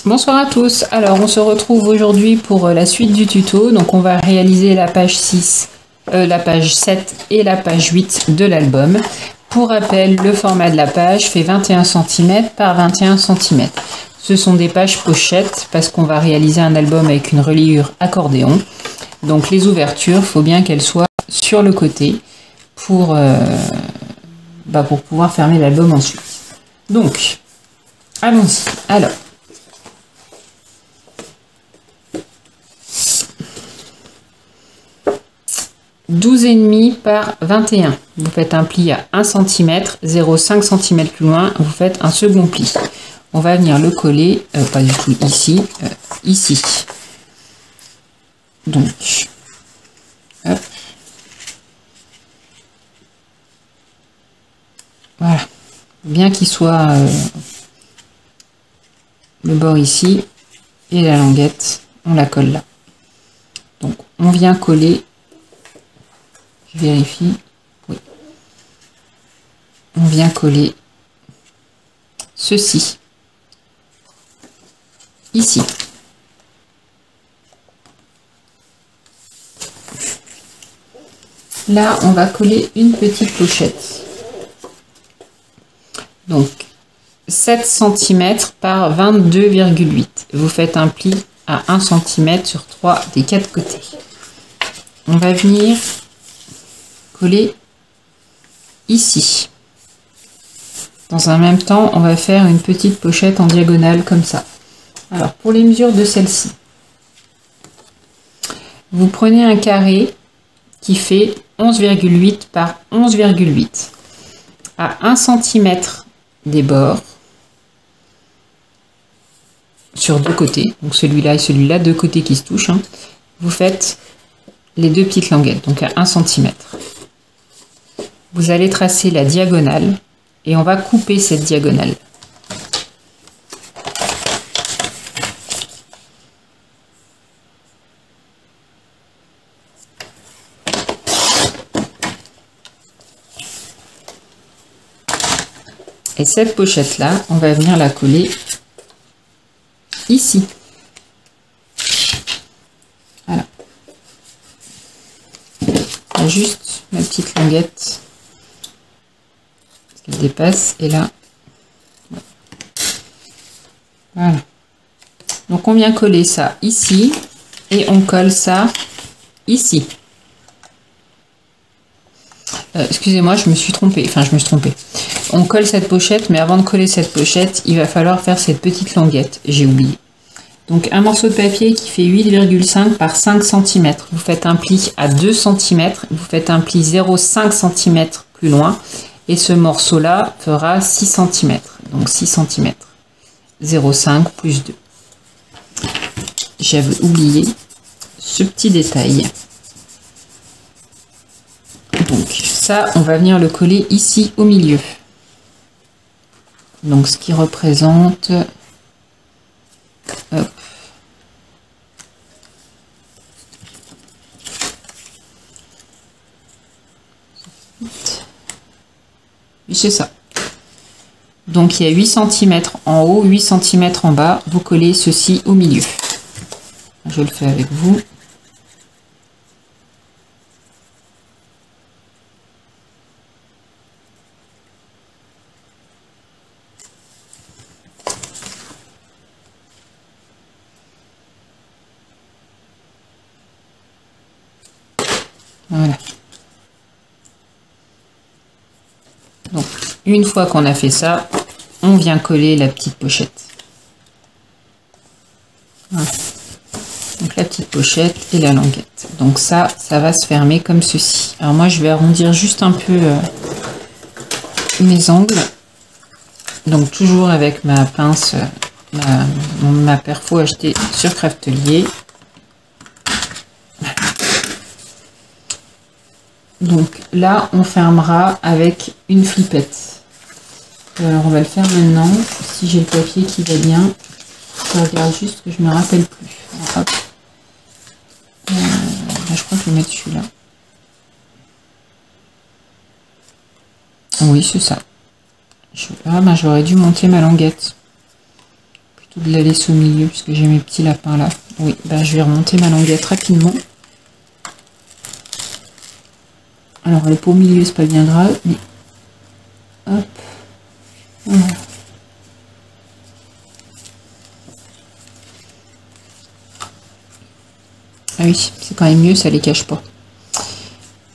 Bonsoir à tous, alors on se retrouve aujourd'hui pour la suite du tuto. Donc on va réaliser la page 6, la page 7 et la page 8 de l'album. Pour rappel, le format de la page fait 21 cm par 21 cm. Ce sont des pages pochettes parce qu'on va réaliser un album avec une reliure accordéon. Donc les ouvertures, il faut bien qu'elles soient sur le côté pour pouvoir fermer l'album ensuite. Donc, allons-y. Alors, ,5 par 21. Vous faites un pli à 1 cm, 0,5 cm plus loin, vous faites un second pli. On va venir le coller, pas du tout ici, ici. Donc, hop. Voilà. Bien qu'il soit le bord ici et la languette, on la colle là. Donc, on vient coller. Je vérifie. Oui. On vient coller ceci ici. Là, on va coller une petite pochette. Donc, 7 cm par 22,8. Vous faites un pli à 1 cm sur 3 des 4 côtés. On va venir coller ici. Dans un même temps, on va faire une petite pochette en diagonale comme ça. Alors, pour les mesures de celle-ci, vous prenez un carré qui fait 11,8 par 11,8 à 1 cm des bords sur deux côtés, donc celui-là et celui-là, deux côtés qui se touchent, hein. Vous faites les deux petites languettes, donc à 1 cm. Vous allez tracer la diagonale et on va couper cette diagonale. Et cette pochette-là, on va venir la coller ici. Voilà. Juste ma petite languette. Parce qu'elle dépasse. Et là. Voilà. Donc on vient coller ça ici. Et on colle ça ici. Excusez-moi, je me suis trompée. Enfin, je me suis trompée. On colle cette pochette, mais avant de coller cette pochette, il va falloir faire cette petite languette. J'ai oublié. Donc un morceau de papier qui fait 8,5 par 5 cm. Vous faites un pli à 2 cm. Vous faites un pli 0,5 cm plus loin. Et ce morceau-là fera 6 cm. Donc 6 cm. 0,5 plus 2. J'avais oublié ce petit détail. Donc ça, on va venir le coller ici au milieu. Donc ce qui représente, hop, c'est ça. Donc il y a 8 cm en haut, 8 cm en bas. Vous collez ceci au milieu. Je le fais avec vous. Voilà. Donc, une fois qu'on a fait ça, on vient coller la petite pochette. Voilà. Donc, la petite pochette et la languette. Donc, ça va se fermer comme ceci. Alors, moi, je vais arrondir juste un peu mes angles. Donc, toujours avec ma pince, ma perfo achetée sur Craftelier. Donc là, on fermera avec une flippette. Alors on va le faire maintenant. Si j'ai le papier qui va bien, je regarde juste que je ne me rappelle plus. Alors, hop. Là, je crois que je vais mettre celui-là. Oui, c'est ça. J'aurais dû monter ma languette. plutôt de la laisser au milieu puisque j'ai mes petits lapins là. Oui, bah, je vais remonter ma languette rapidement. Alors le pot au milieu c'est pas bien grave, mais hop, voilà. Ah oui, c'est quand même mieux, ça les cache pas.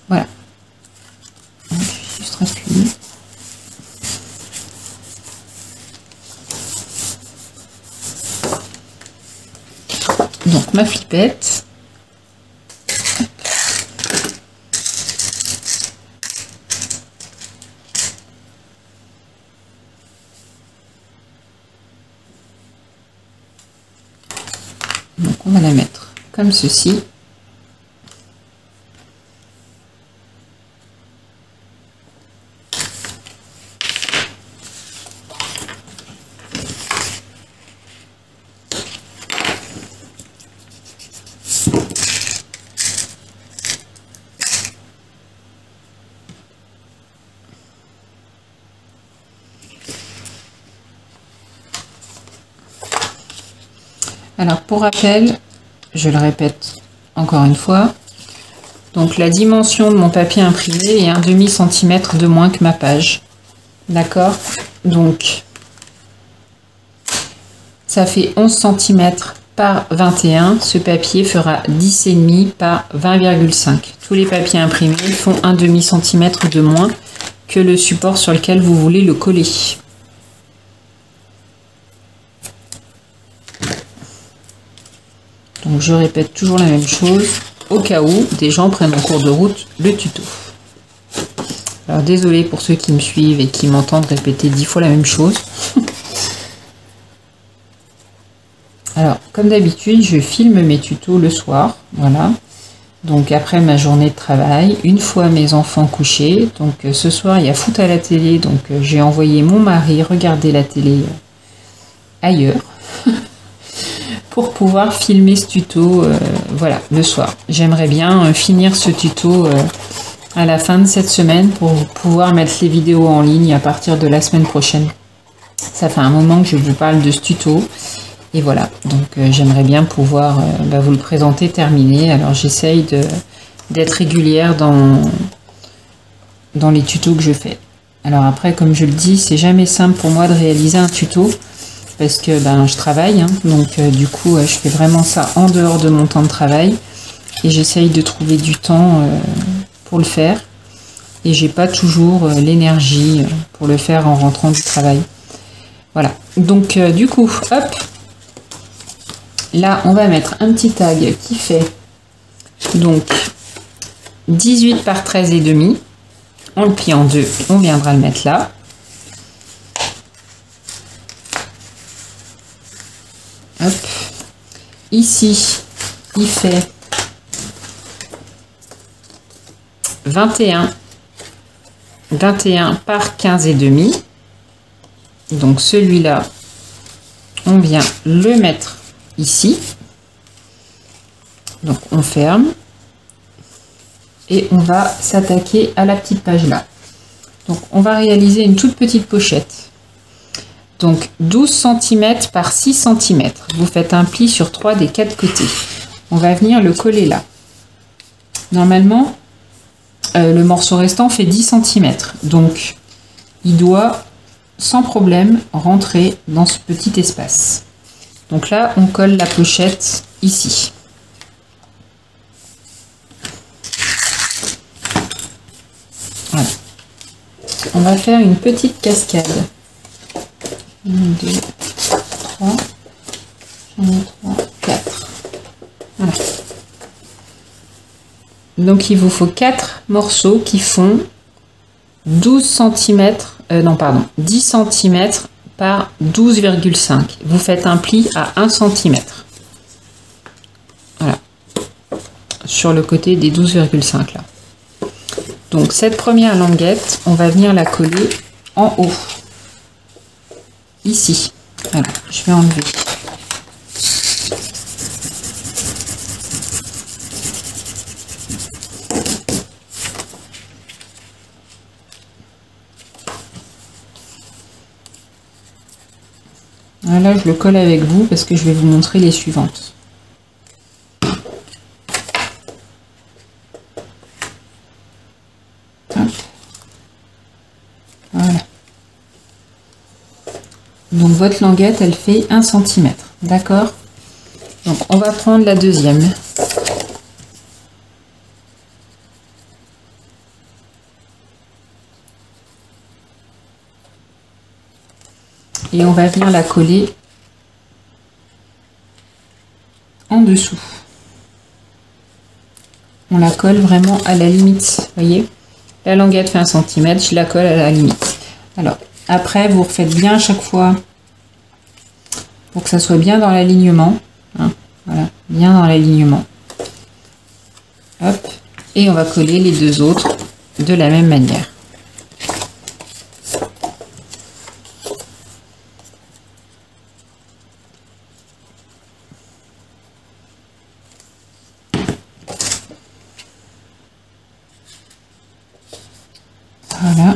Voilà. Je vais juste appuyer. Donc ma flippette. Donc on va la mettre comme ceci. Alors pour rappel, je le répète encore une fois, donc la dimension de mon papier imprimé est 1/2 cm de moins que ma page. D'accord? Donc ça fait 11 cm par 21. Ce papier fera 10,5 par 20,5. Tous les papiers imprimés font 1/2 cm de moins que le support sur lequel vous voulez le coller. Donc je répète toujours la même chose, au cas où des gens prennent en cours de route le tuto. Alors désolé pour ceux qui me suivent et qui m'entendent répéter 10 fois la même chose. Alors comme d'habitude, je filme mes tutos le soir, voilà. Donc après ma journée de travail, une fois mes enfants couchés. Donc ce soir il y a foot à la télé, donc j'ai envoyé mon mari regarder la télé ailleurs. Pour pouvoir filmer ce tuto, voilà, le soir. J'aimerais bien finir ce tuto à la fin de cette semaine pour pouvoir mettre les vidéos en ligne à partir de la semaine prochaine. Ça fait un moment que je vous parle de ce tuto. Et voilà, donc j'aimerais bien pouvoir vous le présenter terminé. Alors j'essaye d'être régulière dans les tutos que je fais. Alors après, comme je le dis, c'est jamais simple pour moi de réaliser un tuto. Parce que je travaille, hein, donc du coup je fais vraiment ça en dehors de mon temps de travail et j'essaye de trouver du temps pour le faire et j'ai pas toujours l'énergie pour le faire en rentrant du travail. Voilà, donc du coup, hop, là on va mettre un petit tag qui fait donc 18 par 13,5. On le plie en deux, on viendra le mettre là. Hop. Ici, il fait 21 par 15,5. Donc celui-là, on vient le mettre ici. Donc on ferme. Et on va s'attaquer à la petite page là. Donc on va réaliser une toute petite pochette. Donc 12 cm par 6 cm. Vous faites un pli sur 3 des 4 côtés. On va venir le coller là. Normalement, le morceau restant fait 10 cm. Donc, il doit sans problème rentrer dans ce petit espace. Donc là, on colle la pochette ici. Voilà. On va faire une petite cascade. 1, 2, 3, j'en ai 3, 4. Voilà. Donc il vous faut 4 morceaux qui font 12 cm, non pardon, 10 cm par 12,5. Vous faites un pli à 1 cm. Voilà. Sur le côté des 12,5 là. Donc cette première languette, on va venir la coller en haut. Ici. Alors, je vais enlever. Voilà, je le colle avec vous parce que je vais vous montrer les suivantes. Hop. Voilà. Donc votre languette, elle fait 1 cm. D'accord? Donc on va prendre la deuxième. Et on va venir la coller en dessous. On la colle vraiment à la limite. Voyez, la languette fait 1 cm, je la colle à la limite. Alors, après, vous refaites bien à chaque fois pour que ça soit bien dans l'alignement. Hein, voilà, bien dans l'alignement. Hop, et on va coller les deux autres de la même manière. Voilà.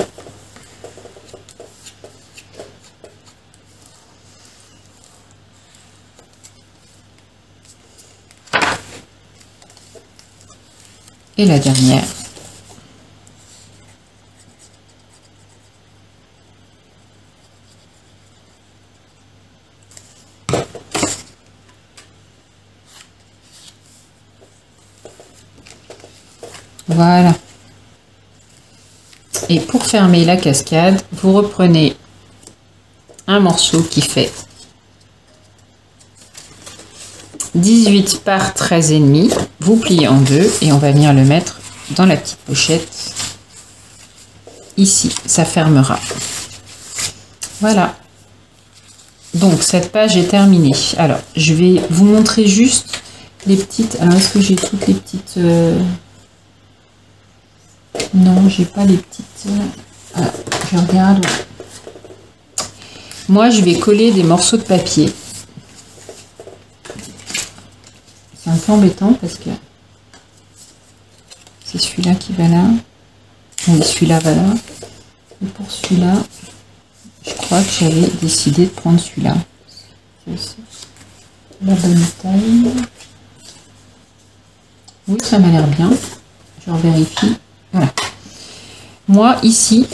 Et la dernière. Voilà. Et pour fermer la cascade, vous reprenez un morceau qui fait 18 par 13,5, vous pliez en deux et on va venir le mettre dans la petite pochette. Ici, ça fermera. Voilà. Donc cette page est terminée. Alors, je vais vous montrer juste les petites... Alors, est-ce que j'ai toutes les petites... Non, j'ai pas les petites... Alors, je regarde. Moi, je vais coller des morceaux de papier. C'est un peu embêtant parce que c'est celui-là qui va là. Oui, celui-là va là. Et pour celui-là, je crois que j'avais décidé de prendre celui-là. C'est aussi la bonne taille. Oui, ça m'a l'air bien. Je vérifie. Voilà. Moi, ici,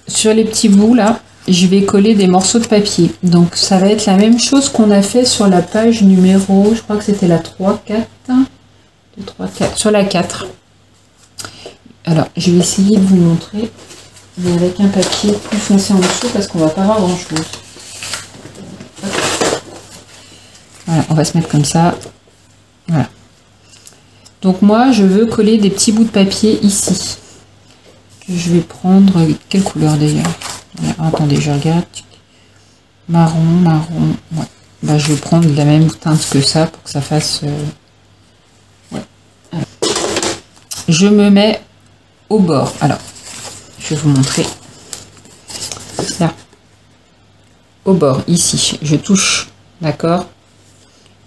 sur les petits bouts, là, je vais coller des morceaux de papier. Donc, ça va être la même chose qu'on a fait sur la page numéro, je crois que c'était la 3, 4. 2, 3, 4. Sur la 4. Alors, je vais essayer de vous montrer, mais avec un papier plus foncé en dessous, parce qu'on va pas voir grand-chose. Voilà, on va se mettre comme ça. Voilà. Donc moi, je veux coller des petits bouts de papier ici. Je vais prendre... Quelle couleur d'ailleurs? Attendez, je regarde. Marron, marron. Ouais. Bah, je vais prendre la même teinte que ça pour que ça fasse... Ouais. Alors, je me mets au bord. Alors, je vais vous montrer. Là. Au bord, ici. Je touche. D'accord?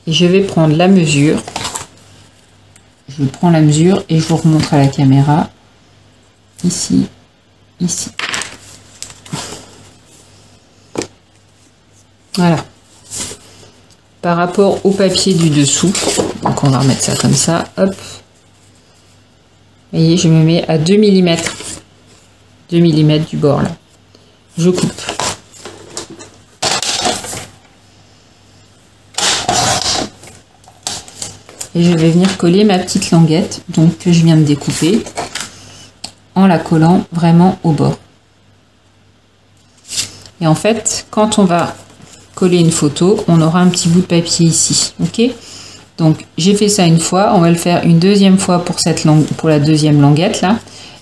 Et je vais prendre la mesure. Je prends la mesure et je vous remontre à la caméra. Ici, ici. Voilà. Par rapport au papier du dessous, donc on va remettre ça comme ça, hop. Vous voyez, je me mets à 2 mm. 2 mm du bord là. Je coupe. Et je vais venir coller ma petite languette, donc que je viens de découper, en la collant vraiment au bord. Et en fait, quand on va coller une photo, on aura un petit bout de papier ici, ok? Donc j'ai fait ça une fois, on va le faire une deuxième fois pour cette langue, pour la deuxième languette là,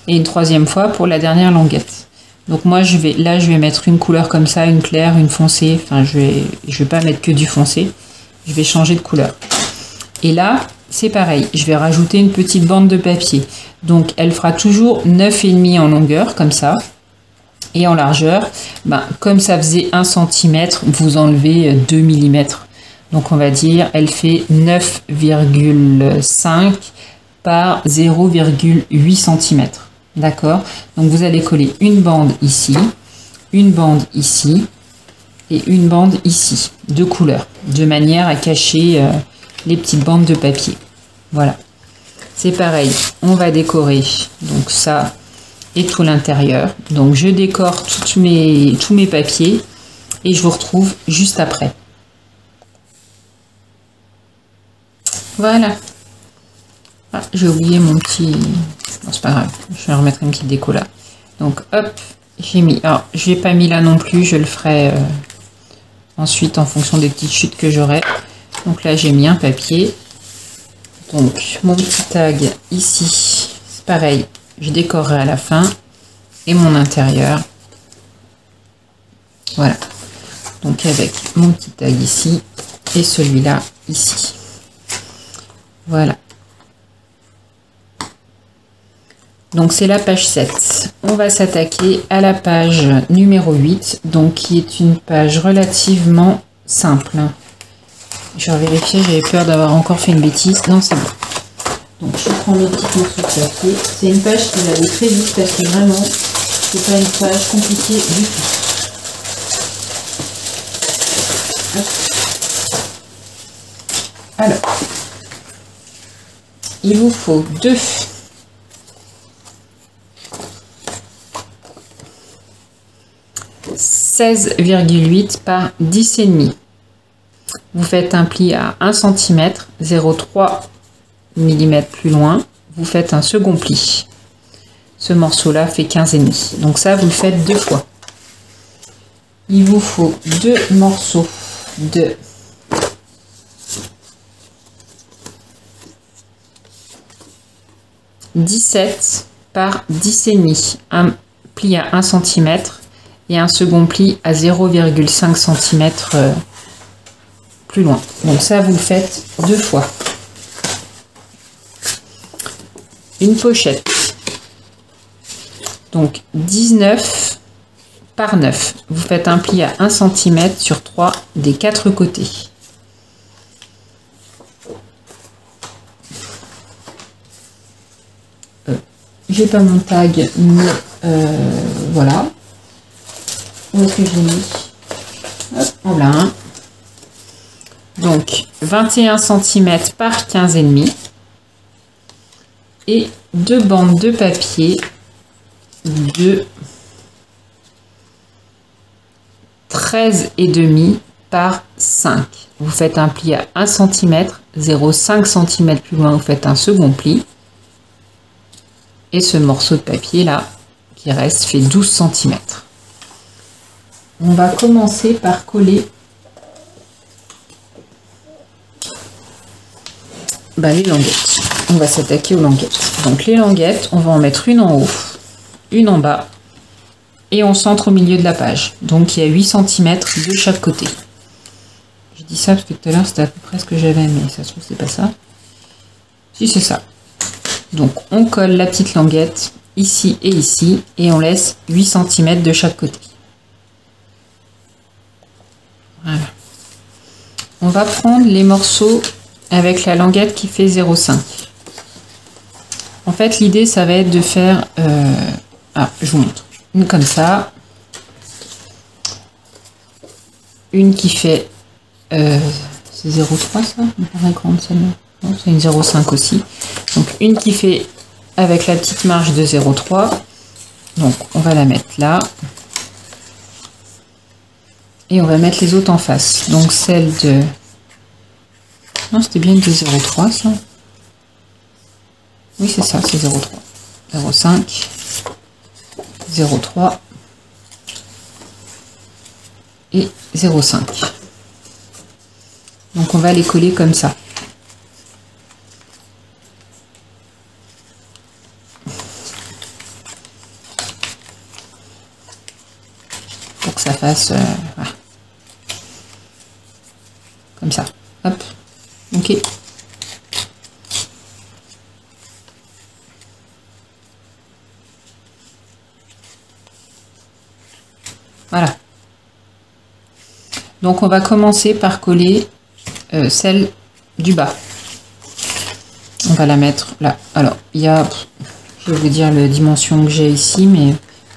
et une troisième fois pour la dernière languette. Donc moi je vais mettre une couleur comme ça, une claire, une foncée. Enfin je vais pas mettre que du foncé, je vais changer de couleur. Et là c'est pareil, je vais rajouter une petite bande de papier. Donc elle fera toujours 9,5 en longueur comme ça. Et en largeur, ben, comme ça faisait 1 cm, vous enlevez 2 mm. Donc on va dire, elle fait 9,5 par 0,8 cm. D'accord? Donc vous allez coller une bande ici, et une bande ici, de couleur, de manière à cacher les petites bandes de papier. Voilà. C'est pareil, on va décorer donc ça et tout l'intérieur. Donc je décore tous mes papiers et je vous retrouve juste après. Voilà. Ah, j'ai oublié mon petit... Non, c'est pas grave, je vais remettre une petite déco là. Donc hop, j'ai mis... Alors, je l'ai pas mis là non plus, je le ferai ensuite en fonction des petites chutes que j'aurai. Donc là, j'ai mis un papier. Donc mon petit tag ici, c'est pareil, je décorerai à la fin. Et mon intérieur. Voilà. Donc avec mon petit tag ici et celui-là ici. Voilà. Donc c'est la page 7. On va s'attaquer à la page numéro 8, donc qui est une page relativement simple. Je vais vérifier, j'avais peur d'avoir encore fait une bêtise. Non, c'est bon. Donc je prends mes petits morceaux de papier. C'est une page qui va aller très vite parce que vraiment, c'est pas une page compliquée du tout. Hop. Alors, il vous faut 16,8 par 10,5. Vous faites un pli à 1 cm, 0,3 mm plus loin. Vous faites un second pli. Ce morceau-là fait 15,5. Donc ça, vous le faites 2 fois. Il vous faut 2 morceaux de 17 par 10,5. Un pli à 1 cm et un second pli à 0,5 cm plus loin. Donc ça, vous le faites 2 fois. Une pochette. Donc 19 par 9. Vous faites un pli à 1 cm sur 3 des 4 côtés. J'ai pas mon tag, mais voilà. Où est-ce que je l'ai mis? Hop, en voilà un. Donc 21 cm par 15,5. Et 2 bandes de papier de 13,5 par 5. Vous faites un pli à 1 cm, 0,5 cm plus loin, vous faites un second pli. Et ce morceau de papier là, qui reste, fait 12 cm. On va commencer par coller les languettes. On va s'attaquer aux languettes. Donc les languettes, on va en mettre une en haut, une en bas, et on centre au milieu de la page. Donc il y a 8 cm de chaque côté. Je dis ça parce que tout à l'heure c'était à peu près ce que j'avais, mais ça se trouve c'est pas ça. Si, c'est ça. Donc on colle la petite languette ici, et on laisse 8 cm de chaque côté. Voilà. On va prendre les morceaux avec la languette qui fait 0,5. En fait, l'idée, ça va être de faire... je vous montre. Une comme ça. Une qui fait... c'est 0,3 ça? Elle paraît grande celle-là. Non, c'est une 0,5 aussi. Donc une qui fait avec la petite marge de 0,3. Donc on va la mettre là. Et on va mettre les autres en face. Donc celle de... Non, c'était bien une de 0,3 ça. Oui, c'est ça, c'est 0,3. 0,5. 0,3. Et 0,5. Donc on va les coller comme ça. Pour que ça fasse... voilà. Comme ça. Hop. Ok. Voilà. Donc on va commencer par coller celle du bas. On va la mettre là. Alors, il y a, je vais vous dire la dimension que j'ai ici, mais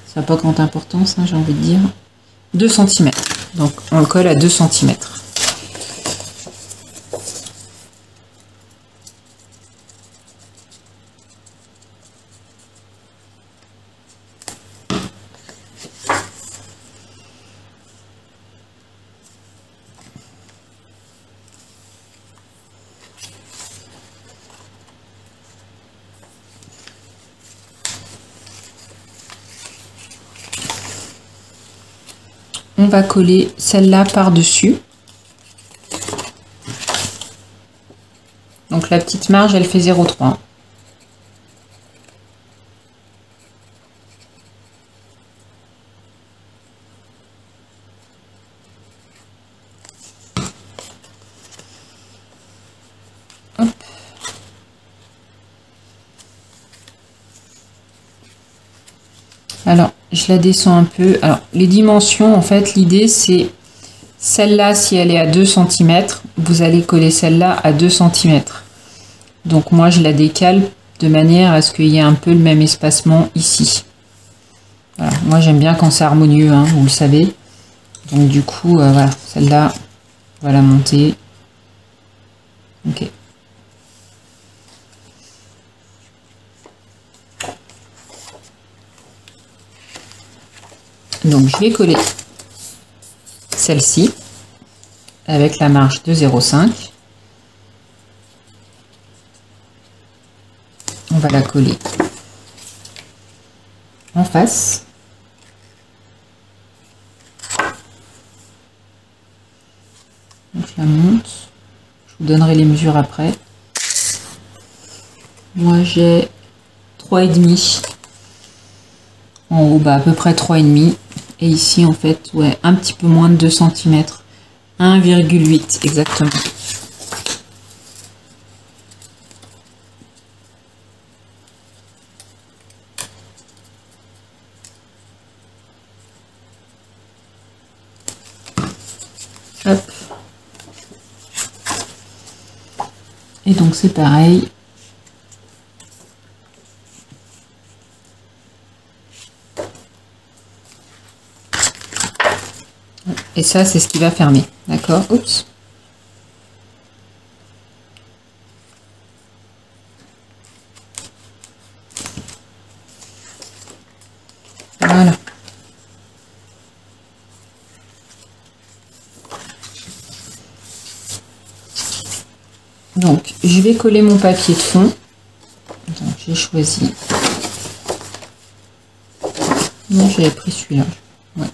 ça n'a pas grande importance, hein, j'ai envie de dire. 2 cm. Donc on le colle à 2 cm. On va coller celle-là par-dessus. Donc la petite marge, elle fait 0,3. Hop. Alors, je la descends un peu. Alors, les dimensions, en fait, l'idée, c'est celle-là, si elle est à 2 cm, vous allez coller celle-là à 2 cm. Donc, moi, je la décale de manière à ce qu'il y ait un peu le même espacement ici. Voilà. Moi, j'aime bien quand c'est harmonieux, hein, vous le savez. Donc, du coup, voilà, celle-là, on va la monter. Ok. Donc je vais coller celle-ci avec la marge de 0,5. On va la coller en face. Donc je la monte. Je vous donnerai les mesures après. Moi j'ai 3,5 en haut, bah à peu près 3,5. Et ici, en fait, ouais, un petit peu moins de 2 cm. 1,8 exactement. Hop. Et donc, c'est pareil. Et ça, c'est ce qui va fermer. D'accord? Oups. Voilà. Donc, je vais coller mon papier de fond. Donc, j'ai choisi. Non, j'avais pris celui-là. Ouais.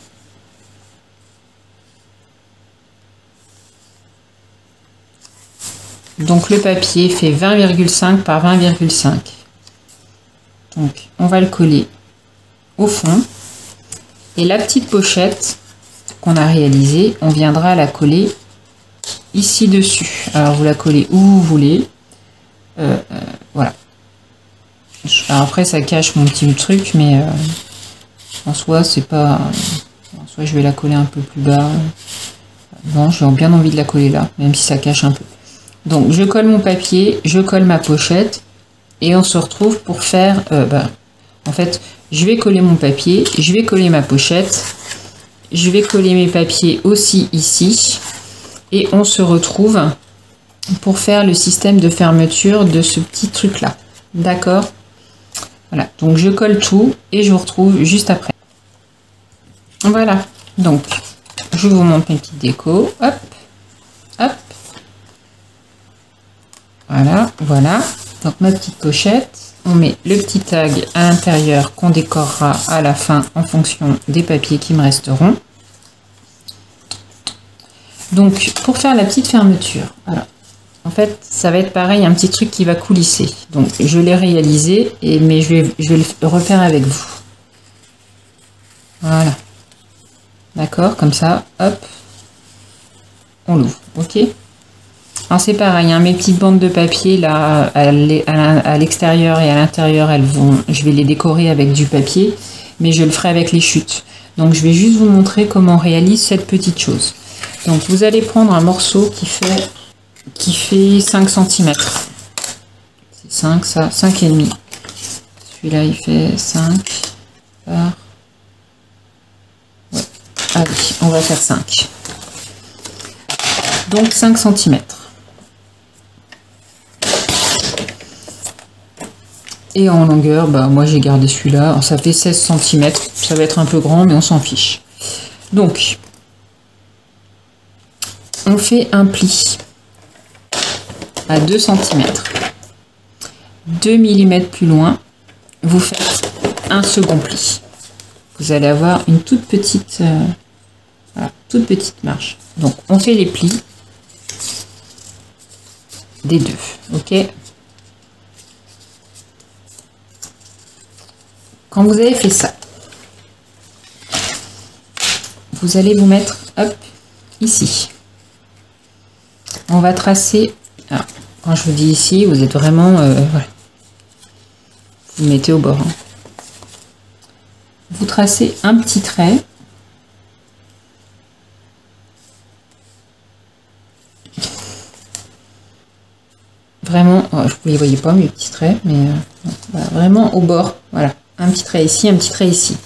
Donc le papier fait 20,5 par 20,5. Donc on va le coller au fond. Et la petite pochette qu'on a réalisée, on viendra la coller ici dessus. Alors vous la collez où vous voulez. Voilà. Alors après ça cache mon petit truc, mais en soi c'est pas... En soi je vais la coller un peu plus bas. Bon, j'ai bien envie de la coller là, même si ça cache un peu. Donc je colle mon papier, je colle ma pochette et on se retrouve pour faire... en fait, je vais coller mon papier, je vais coller ma pochette, je vais coller mes papiers aussi ici et on se retrouve pour faire le système de fermeture de ce petit truc là. D'accord? Voilà, donc je colle tout et je vous retrouve juste après. Voilà, donc je vous montre mes petites décos. Hop, hop. Voilà, voilà. Donc ma petite pochette, on met le petit tag à l'intérieur qu'on décorera à la fin en fonction des papiers qui me resteront. Donc pour faire la petite fermeture, voilà. En fait, ça va être pareil, un petit truc qui va coulisser. Donc je l'ai réalisé, mais je vais le refaire avec vous. Voilà. D'accord, comme ça, hop, on l'ouvre, ok? Alors c'est pareil, hein, mes petites bandes de papier là à l'extérieur et à l'intérieur, je vais les décorer avec du papier, mais je le ferai avec les chutes. Donc je vais juste vous montrer comment on réalise cette petite chose. Donc vous allez prendre un morceau qui fait 5 cm. C'est 5, ça, 5,5. Celui-là il fait 5 par... Ouais. Allez, on va faire 5. Donc 5 cm. Et en longueur, bah, moi j'ai gardé celui-là. Ça fait 16 cm. Ça va être un peu grand, mais on s'en fiche. Donc, on fait un pli à 2 cm. 2 mm plus loin, vous faites un second pli. Vous allez avoir une toute petite marge. Donc, on fait les plis des deux. Ok. Quand vous avez fait ça, vous allez vous mettre, hop, ici. On va tracer. Alors, quand je vous dis ici, vous êtes vraiment, voilà. Vous mettez au bord. Hein. Vous tracez un petit trait. Vraiment, oh, vous ne les voyez pas mes petits traits, mais voilà, vraiment au bord. Voilà, un petit trait ici, un petit trait ici.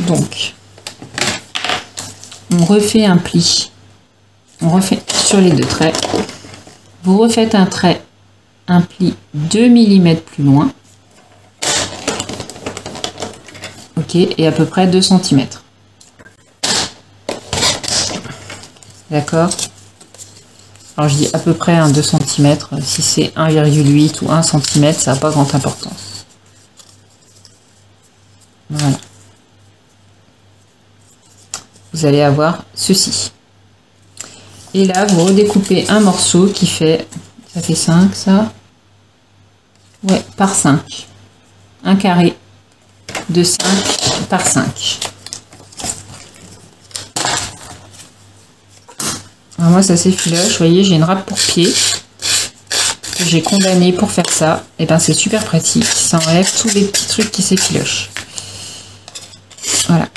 Donc, on refait un pli. On refait sur les deux traits. Vous refaites un trait, un pli 2 mm plus loin. Ok, et à peu près 2 cm. D'accord? Alors je dis à peu près 2 cm. Si c'est 1,8 ou 1 cm, ça n'a pas grande importance. Voilà. Vous allez avoir ceci. Et là, vous redécoupez un morceau qui fait, ça fait 5, ça. Ouais, par 5. Un carré de 5 par 5. Alors moi, ça s'effiloche. Vous voyez, j'ai une râpe pour pied que j'ai condamné pour faire ça. Et ben, c'est super pratique. Ça enlève tous les petits trucs qui s'effilochent. Voilà.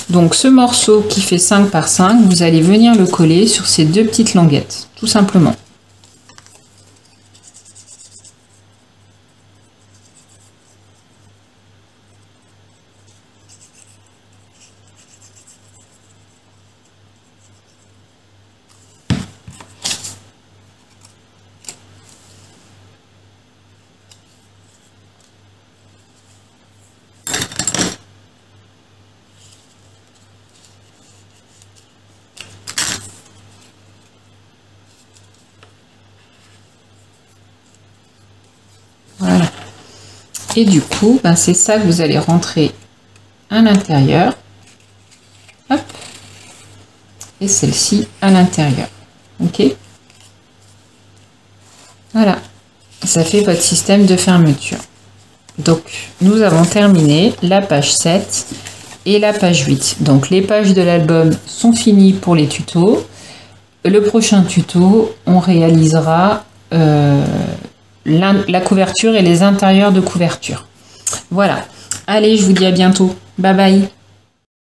Donc ce morceau qui fait 5 par 5, vous allez venir le coller sur ces deux petites languettes, tout simplement. Voilà. Et du coup, ben c'est ça que vous allez rentrer à l'intérieur. Hop. Et celle-ci à l'intérieur. Ok. Voilà. Ça fait votre système de fermeture. Donc, nous avons terminé la page 7 et la page 8. Donc, les pages de l'album sont finies pour les tutos. Le prochain tuto, on réalisera la couverture et les intérieurs de couverture. Voilà. Allez, je vous dis à bientôt. Bye bye.